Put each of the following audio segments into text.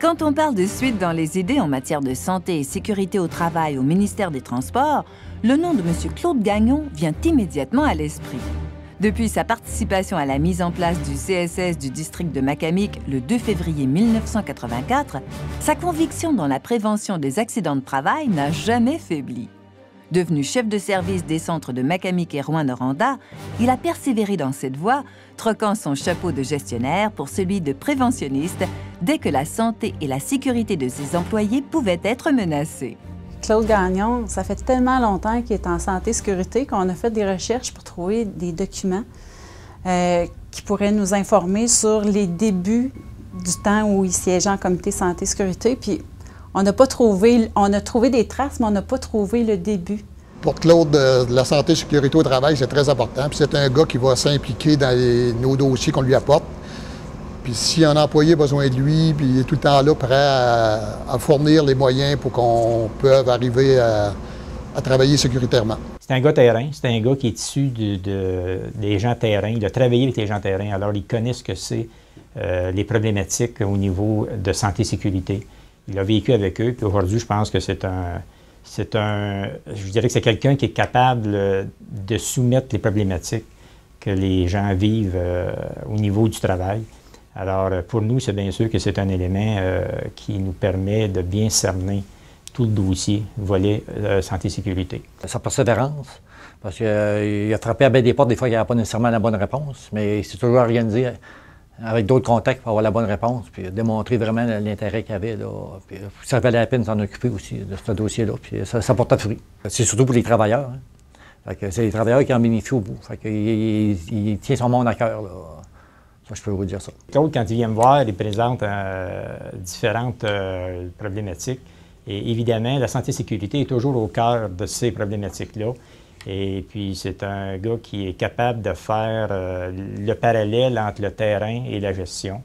Quand on parle de suite dans les idées en matière de santé et sécurité au travail au ministère des Transports, le nom de M. Claude Gagnon vient immédiatement à l'esprit. Depuis sa participation à la mise en place du CSS du district de Macamic le 2 février 1984, sa conviction dans la prévention des accidents de travail n'a jamais faibli. Devenu chef de service des centres de Macamic et Rouyn-Noranda, il a persévéré dans cette voie, troquant son chapeau de gestionnaire pour celui de préventionniste dès que la santé et la sécurité de ses employés pouvaient être menacées. Claude Gagnon, ça fait tellement longtemps qu'il est en santé-sécurité qu'on a fait des recherches pour trouver des documents qui pourraient nous informer sur les débuts du temps où il siégeait en comité santé-sécurité. Puis on a trouvé des traces, mais on n'a pas trouvé le début. Pour Claude, la santé et la sécurité au travail, c'est très important. Puis c'est un gars qui va s'impliquer dans nos dossiers qu'on lui apporte. Puis si un employé a besoin de lui, puis il est tout le temps là, prêt à fournir les moyens pour qu'on puisse arriver à travailler sécuritairement. C'est un gars terrain, c'est un gars qui est issu des gens terrain. Il a travaillé avec les gens terrain, alors il connaît ce que c'est les problématiques au niveau de santé-sécurité. Il a vécu avec eux, puis aujourd'hui, je pense que je dirais que c'est quelqu'un qui est capable de soumettre les problématiques que les gens vivent au niveau du travail. Alors, pour nous, c'est bien sûr que c'est un élément qui nous permet de bien cerner tout le dossier volet santé-sécurité. Sa persévérance, parce qu'il a frappé à bien des portes, des fois, il n'y avait pas nécessairement la bonne réponse, mais il s'est toujours organisé avec d'autres contacts pour avoir la bonne réponse, puis démontrer vraiment l'intérêt qu'il avait. Là, puis ça valait la peine de s'en occuper aussi de ce dossier-là, puis ça porte fruit. C'est surtout pour les travailleurs. Hein. C'est les travailleurs qui en bénéficient au bout. Fait il tient son monde à cœur. Là. Ça, je peux vous dire ça. Claude, quand il vient me voir, il présente différentes problématiques. Et évidemment, la santé-sécurité est toujours au cœur de ces problématiques-là. Et puis, c'est un gars qui est capable de faire le parallèle entre le terrain et la gestion.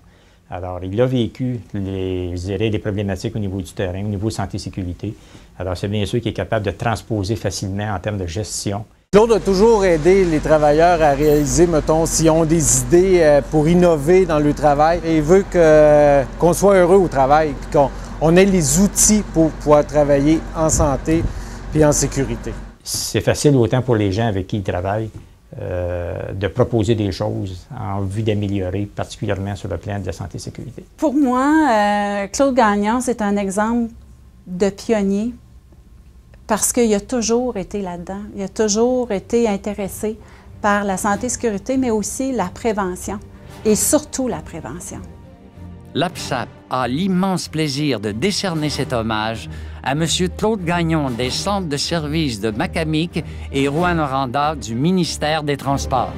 Alors, il a vécu les problématiques au niveau du terrain, au niveau santé-sécurité. Alors, c'est bien sûr qu'il est capable de transposer facilement en termes de gestion. Claude a toujours aidé les travailleurs à réaliser, mettons, s'ils ont des idées pour innover dans le travail. Et il veut qu'on soit heureux au travail, qu'on ait les outils pour pouvoir travailler en santé et en sécurité. C'est facile autant pour les gens avec qui il travaille de proposer des choses en vue d'améliorer, particulièrement sur le plan de la santé et sécurité. Pour moi, Claude Gagnon, c'est un exemple de pionnier parce qu'il a toujours été là-dedans. Il a toujours été intéressé par la santé et sécurité, mais aussi la prévention, et surtout la prévention. L'APSAP a l'immense plaisir de décerner cet hommage à M. Claude Gagnon des centres de services de Macamic et Rouyn-Noranda du ministère des Transports.